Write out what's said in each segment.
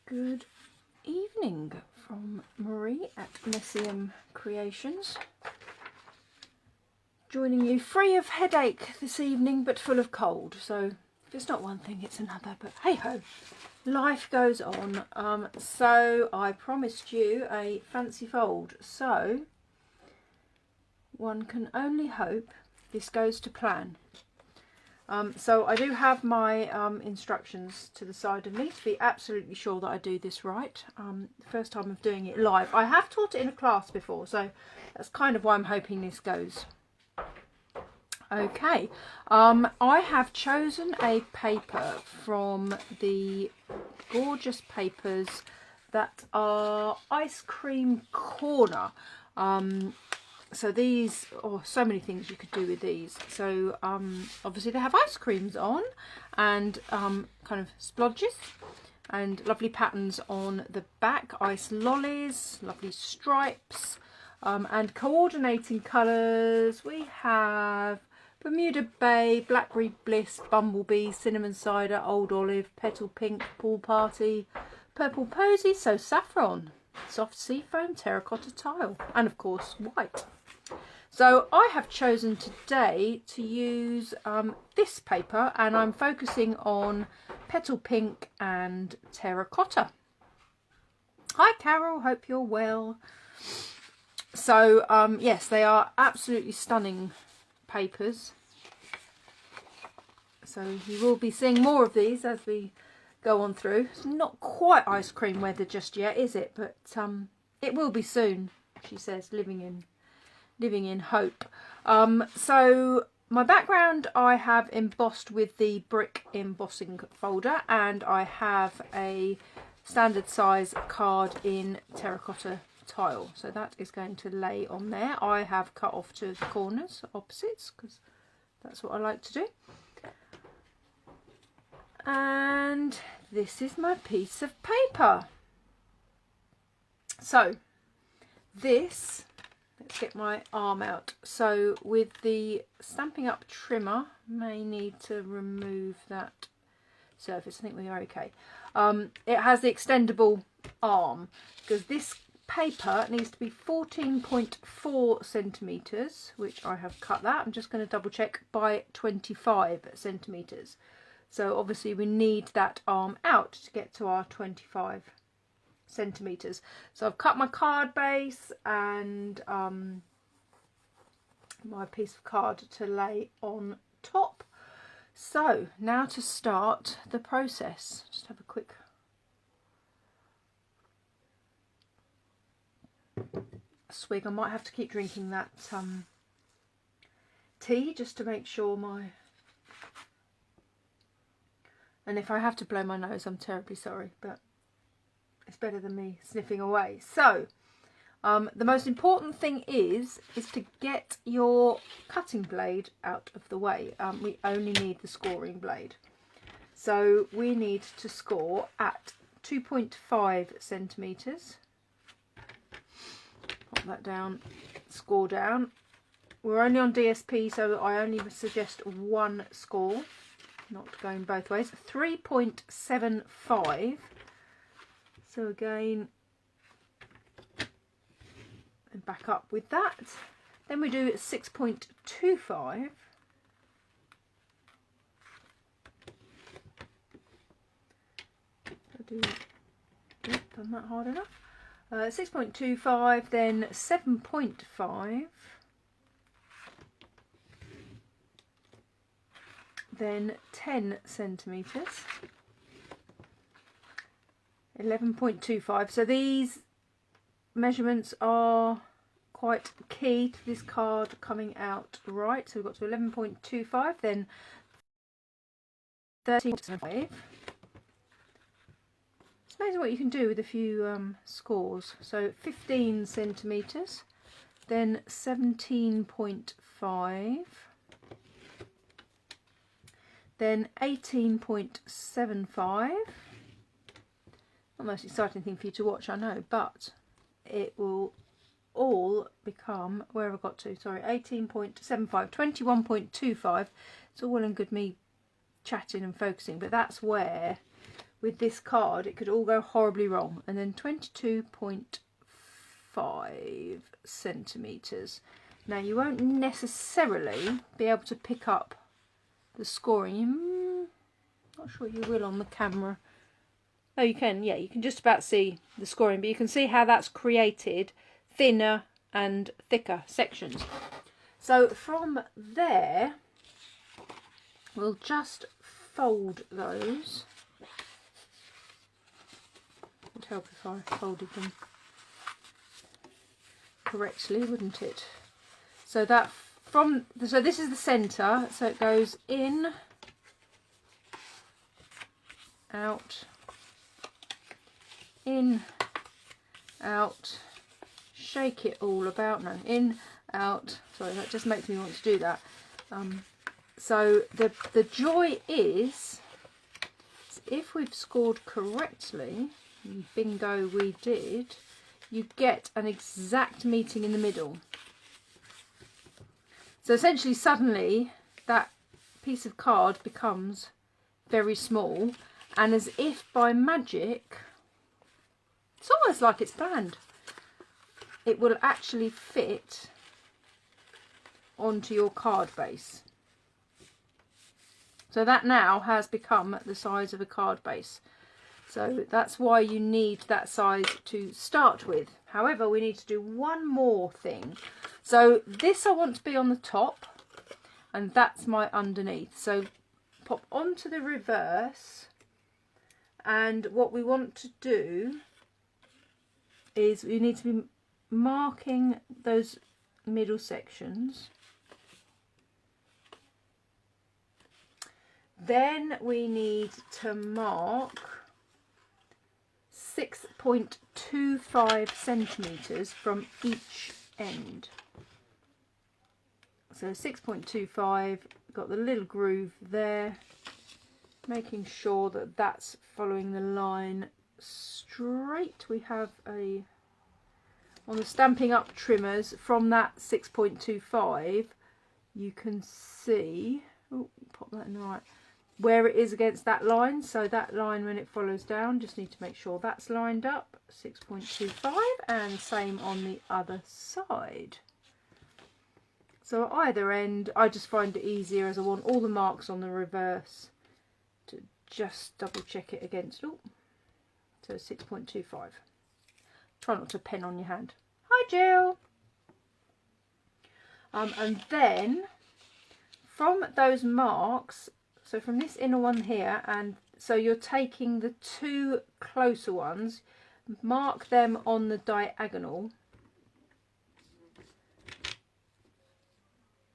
Good evening from Marie at messymcreations. Joining you free of headache this evening, but full of cold. So if it's not one thing, it's another. But hey ho, life goes on. So I promised you a fancy fold. So one can only hope this goes to plan. So I do have my instructions to the side of me to be absolutely sure that I do this right. The first time of doing it live. I have taught it in a class before, so that's kind of why I'm hoping this goes. Okay, I have chosen a paper from the gorgeous papers that are Ice Cream Corner. So these, so many things you could do with these. So obviously they have ice creams on and kind of splodges and lovely patterns on the back, ice lollies, lovely stripes, and coordinating colours. We have Bermuda Bay, Blackberry Bliss, Bumblebee, Cinnamon Cider, Old Olive, Petal Pink, Pool Party, Purple Posy, so saffron, soft seafoam, terracotta tile, and of course white. So I have chosen today to use this paper, and I'm focusing on Petal Pink and Terracotta. Hi Carol, hope you're well. So yes, they are absolutely stunning papers. So you will be seeing more of these as we go on through. It's not quite ice cream weather just yet, is it? But it will be soon, she says, living in hope. So my background I have embossed with the brick embossing folder, and I have a standard size card in terracotta tile, so that is going to lay on there. I have cut off to the corners opposites because that's what I like to do. And this is my piece of paper. So this, let's get my arm out. So with the Stampin' Up trimmer, may need to remove that surface. I think we are okay. It has the extendable arm because this paper needs to be 14.4 centimetres, which I have cut that. I'm just going to double check, by 25 centimetres. So obviously we need that arm out to get to our 25 centimetres. So I've cut my card base and my piece of card to lay on top. So now to start the process. Just have a quick swig. I might have to keep drinking that tea just to make sure my... And if I have to blow my nose, I'm terribly sorry, but it's better than me sniffing away. So the most important thing is to get your cutting blade out of the way. We only need the scoring blade. So we need to score at 2.5 centimetres. Pop that down, score down. We're only on DSP, so I only suggest one score, not going both ways. 3.75. So again, and back up with that. Then we do 6.25. Done that hard enough. 6.25, then 7.5, then 10 centimetres, 11.25. So these measurements are quite key to this card coming out right. So we've got to 11.25, then 13.5. It's amazing what you can do with a few scores. So 15 centimetres, then 17.5, then 18.75. Not the most exciting thing for you to watch, I know, but it will all become, where have I got to? Sorry, 18.75, 21.25. It's all well and good me chatting and focusing, but that's where with this card, it could all go horribly wrong. And then 22.5 centimetres. Now you won't necessarily be able to pick up the scoring. Not sure you will on the camera. Oh, you can, yeah, you can just about see the scoring, but you can see how that's created thinner and thicker sections. So from there, we'll just fold those. It would help if I folded them correctly, wouldn't it? So that so this is the centre, so it goes in, out, in, out, shake it all about. No, in, out. Sorry, that just makes me want to do that. So the joy is, if we've scored correctly, bingo we did, you get an exact meeting in the middle. So essentially suddenly that piece of card becomes very small, and as if by magic, it's almost like it's planned, it will actually fit onto your card base. So that now has become the size of a card base. So that's why you need that size to start with. However, we need to do one more thing. So this I want to be on the top, and that's my underneath. So pop onto the reverse, and what we want to do is we need to be marking those middle sections. Then we need to mark 6.25 centimetres from each end. So 6.25, got the little groove there, making sure that that's following the line straight. We have on the Stampin' Up trimmers, from that 6.25, you can see, oh, pop that in the right, where it is against that line. So that line, when it follows down, just need to make sure that's lined up, 6.25, and same on the other side. So at either end, I just find it easier, as I want all the marks on the reverse, to just double check it against. Oh, so 6.25. Try not to pen on your hand. Hi Jill. And then from those marks, so from this inner one here, and so you're taking the two closer ones, mark them on the diagonal.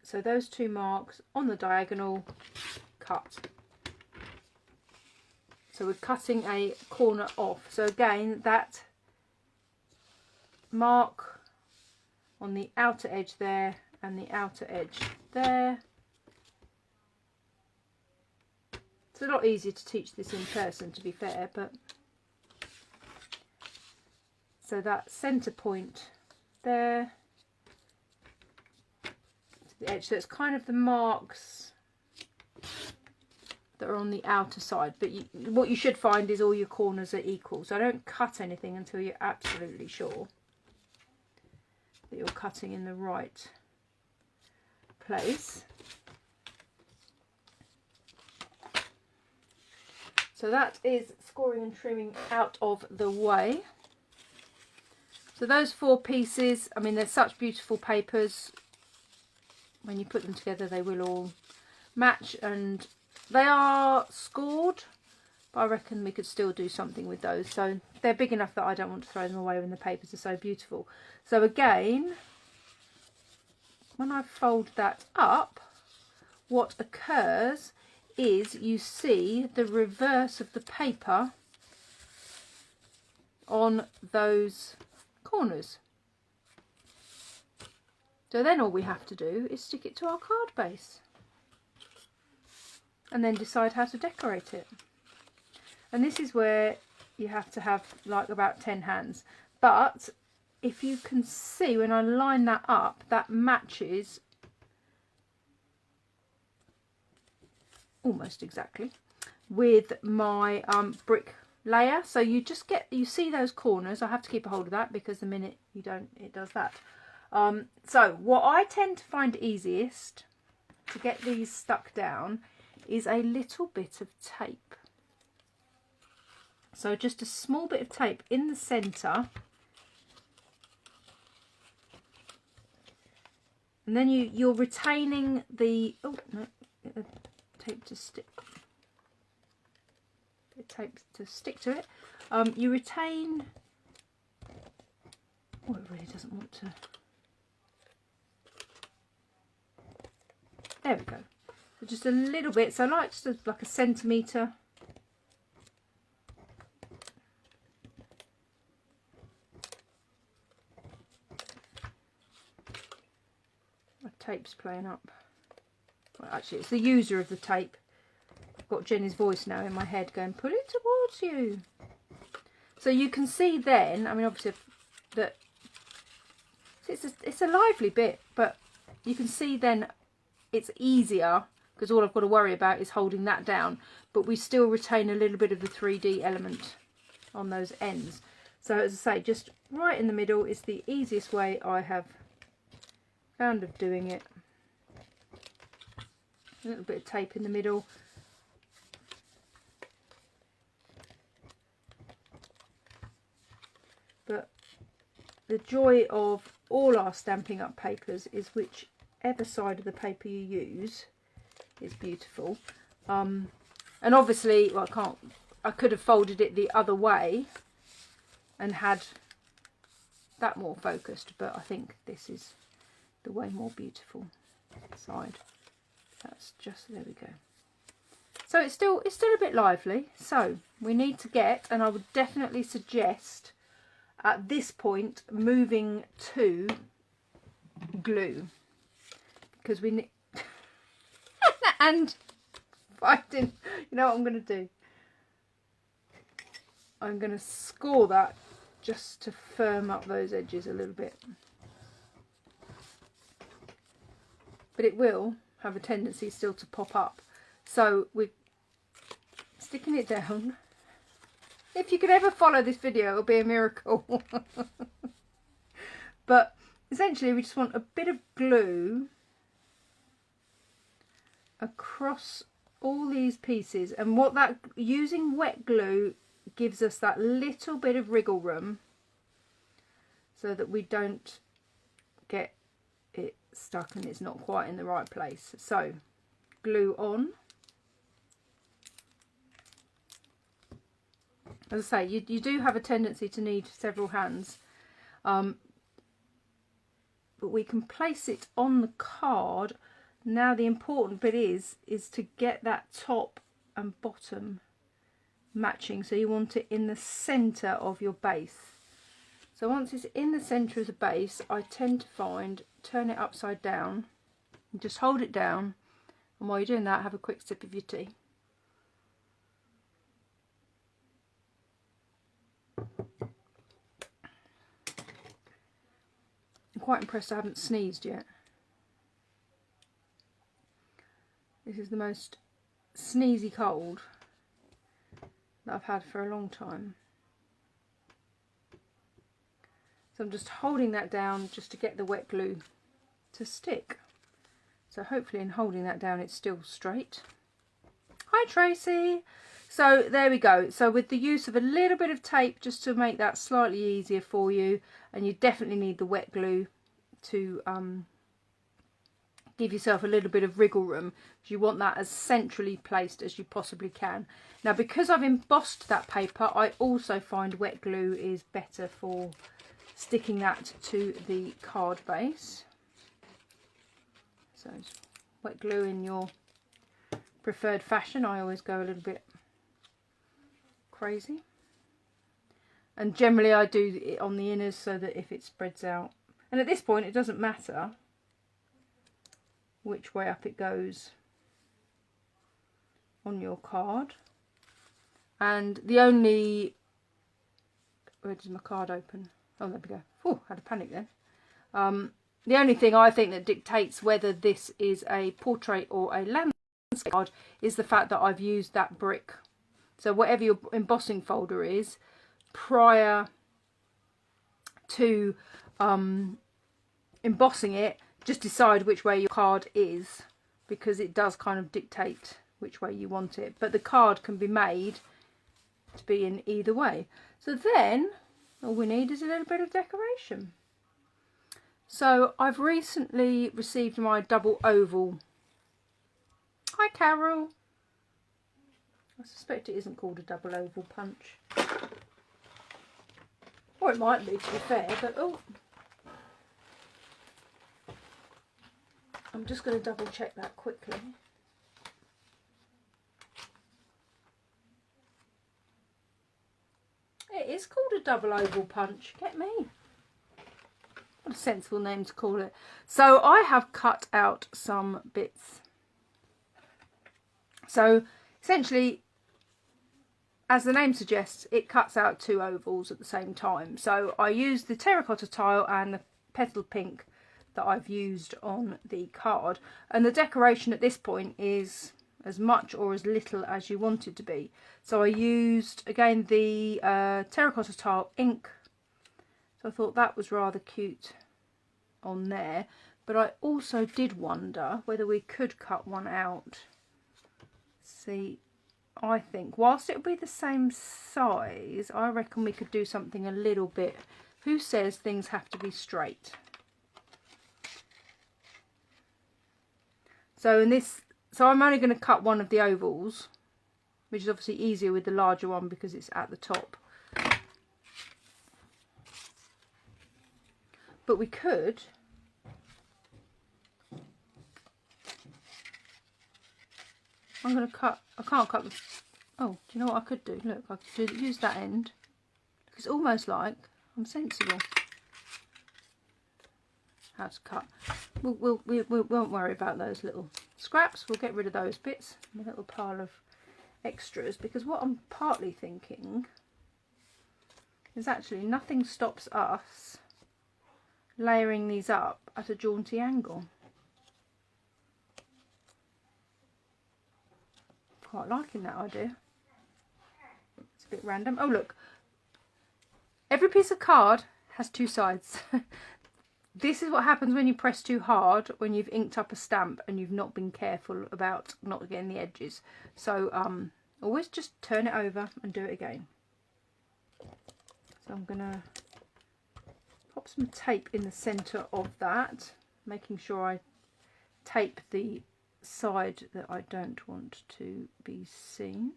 So those two marks on the diagonal, cut. So we're cutting a corner off. So again, that mark on the outer edge there and the outer edge there. It's a lot easier to teach this in person, to be fair, but so that centre point there to the edge. So it's kind of the marks that are on the outer side, but what you should find is all your corners are equal. So don't cut anything until you're absolutely sure that you're cutting in the right place. So that is scoring and trimming out of the way. So those four pieces, I mean, they're such beautiful papers. When you put them together, they will all match, and they are scored, but I reckon we could still do something with those. So they're big enough that I don't want to throw them away when the papers are so beautiful. So again, when I fold that up, what occurs is you see the reverse of the paper on those corners. So then all we have to do is stick it to our card base and then decide how to decorate it. And this is where you have to have like about 10 hands. But if you can see, when I line that up, that matches almost exactly with my brick layer. So you just you see those corners. I have to keep a hold of that because the minute you don't, it does that. So what I tend to find easiest to get these stuck down is a little bit of tape. So just a small bit of tape in the centre, and then you're retaining the, oh no, the tape to stick. Tape to stick to it. You retain, oh, it really doesn't want to, there we go. So just a little bit, so like just like a centimetre. My tape's playing up. Well, actually it's the user of the tape. Got Jenny's voice now in my head going, pull it towards you. So you can see then, I mean obviously that it's a lively bit, but you can see then it's easier because all I've got to worry about is holding that down, but we still retain a little bit of the 3D element on those ends. So as I say, just right in the middle is the easiest way I have found of doing it. A little bit of tape in the middle. But the joy of all our Stampin' Up papers is whichever side of the paper you use is beautiful. And obviously, well, I could have folded it the other way and had that more focused, but I think this is the way more beautiful side. That's just, there we go. So it's still a bit lively. So we need to get, and I would definitely suggest at this point moving to glue, because we need and finding, you know what I'm going to do, I'm going to score that just to firm up those edges a little bit, but it will have a tendency still to pop up, so we're sticking it down. If you could ever follow this video, it'll be a miracle. But essentially we just want a bit of glue across all these pieces, and what that, using wet glue gives us that little bit of wriggle room so that we don't get it stuck and it's not quite in the right place. So glue on. As I say, you do have a tendency to need several hands, but we can place it on the card. Now the important bit is to get that top and bottom matching, so you want it in the centre of your base. So once it's in the centre of the base, I tend to find, turn it upside down and just hold it down, and while you're doing that, have a quick sip of your tea. I'm quite impressed I haven't sneezed yet. This is the most sneezy cold that I've had for a long time. So I'm just holding that down just to get the wet glue to stick. So hopefully in holding that down it's still straight. Hi Tracy! So there we go. So with the use of a little bit of tape just to make that slightly easier for you, and you definitely need the wet glue to give yourself a little bit of wriggle room, because you want that as centrally placed as you possibly can. Now because I've embossed that paper, I also find wet glue is better for sticking that to the card base. So wet glue in your preferred fashion. I always go a little bit crazy, and generally I do it on the inners so that if it spreads out, and at this point it doesn't matter which way up it goes on your card. And the only, where does my card open? Oh, there we go. Oh, had a panic then. The only thing I think that dictates whether this is a portrait or a landscape card is the fact that I've used that brick So whatever your embossing folder is, prior to embossing it, just decide which way your card is, because it does kind of dictate which way you want it. But the card can be made to be in either way. So then all we need is a little bit of decoration. So I've recently received my double oval. Hi Carol. I suspect it isn't called a double oval punch. Or it might be, to be fair, but oh. I'm just going to double check that quickly. It is called a double oval punch. Get me. What a sensible name to call it. So I have cut out some bits. So essentially, as the name suggests, it cuts out 2 ovals at the same time. So I used the terracotta tile and the petal pink that I've used on the card. And the decoration at this point is as much or as little as you want it to be. So I used, again, the terracotta tile ink. So I thought that was rather cute on there. But I also did wonder whether we could cut one out. See, I think whilst it would be the same size, I reckon we could do something a little bit. Who says things have to be straight? So I'm only going to cut one of the ovals, which is obviously easier with the larger one because it's at the top. But we could I'm going to cut, I can't cut the, oh, do you know what I could do? Look, I could use that end. It's almost like I'm sensible. How to cut. We won't worry about those little scraps. We'll get rid of those bits. A little pile of extras, because what I'm partly thinking is actually nothing stops us layering these up at a jaunty angle. Quite liking that idea. It's a bit random. Oh look, every piece of card has 2 sides. This is what happens when you press too hard, when you've inked up a stamp and you've not been careful about not getting the edges. So always just turn it over and do it again. So I'm gonna pop some tape in the centre of that, making sure I tape the side that I don't want to be seen,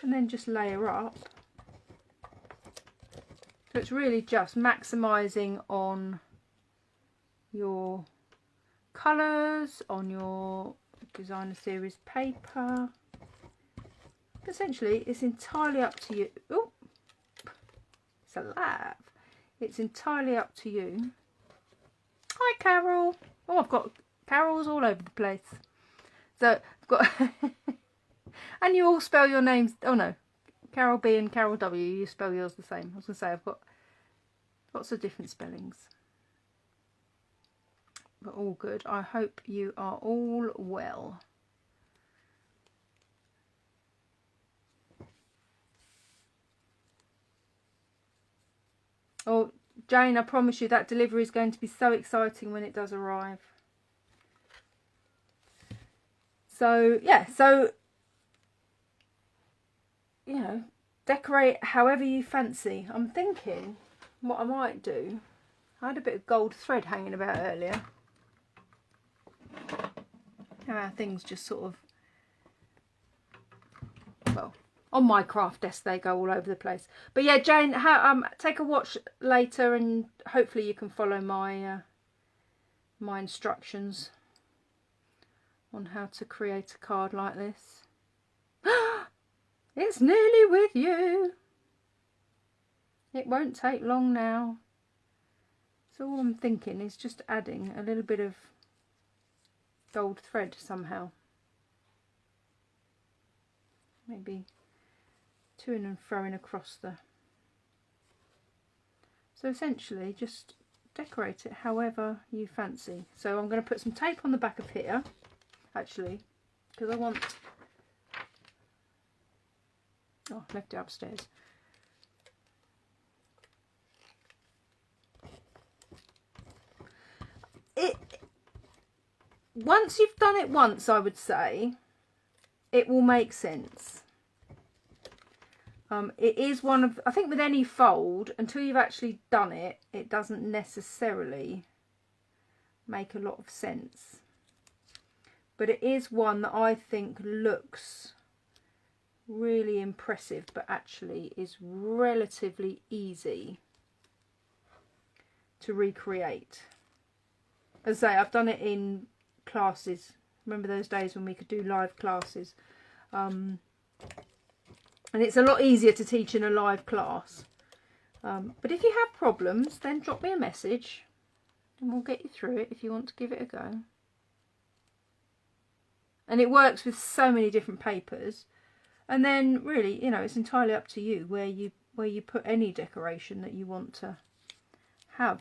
and then just layer up. So it's really just maximising on your colours, on your designer series paper. Essentially it's entirely up to you. Oh, it's alive. It's entirely up to you. Hi Carol. Oh, I've got Carols all over the place. So I've got and you all spell your names. Oh no, Carol B and Carol W, you spell yours the same. I was going to say I've got lots of different spellings, but all good. I hope you are all well. Oh, Jane, I promise you that delivery is going to be so exciting when it does arrive. So yeah, so you know, decorate however you fancy. I'm thinking what I might do, I had a bit of gold thread hanging about earlier. Things just sort of, well, on my craft desk they go all over the place. But yeah, Jane, take a watch later and hopefully you can follow my my instructions on how to create a card like this. It's nearly with you. It won't take long now. So all I'm thinking is just adding a little bit of gold thread somehow. Maybe to-ing and throwing across the... So essentially just decorate it however you fancy. So I'm going to put some tape on the back of here, actually, because I want Oh, I left it upstairs. Once you've done it once, I would say, it will make sense. It is one of, I think with any fold, until you've actually done it, it doesn't necessarily make a lot of sense. But it is one that I think looks really impressive, but actually is relatively easy to recreate. As I say, I've done it in classes. Remember those days when we could do live classes? And it's a lot easier to teach in a live class. But if you have problems, then drop me a message and we'll get you through it if you want to give it a go. And it works with so many different papers. And then really, you know, it's entirely up to you where you put any decoration that you want to have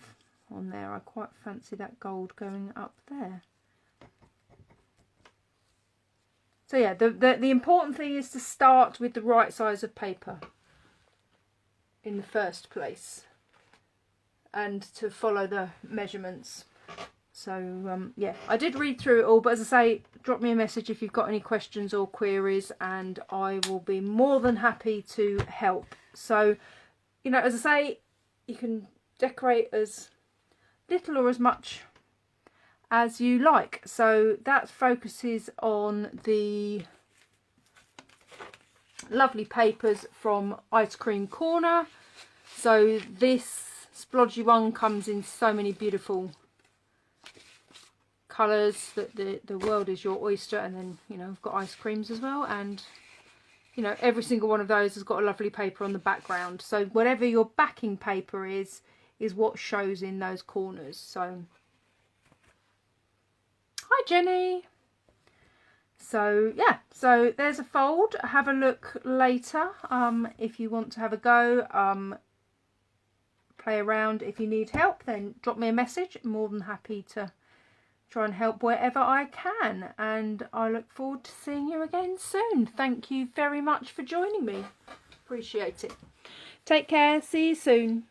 on there. I quite fancy that gold going up there. So yeah, the important thing is to start with the right size of paper in the first place and to follow the measurements. So yeah, I did read through it all, but as I say, drop me a message if you've got any questions or queries and I will be more than happy to help. So, you know, as I say, you can decorate as little or as much as you like. So that focuses on the lovely papers from Ice Cream Corner. So this splodgy one comes in so many beautiful colours that the world is your oyster. And then, you know, we've got ice creams as well, and you know, every single one of those has got a lovely paper on the background. So whatever your backing paper is what shows in those corners. So hi Jenny. So yeah, so there's a fold. Have a look later if you want to have a go, play around. If you need help, then drop me a message. I'm more than happy to try and help wherever I can, and I look forward to seeing you again soon. Thank you very much for joining me. Appreciate it. Take care. See you soon.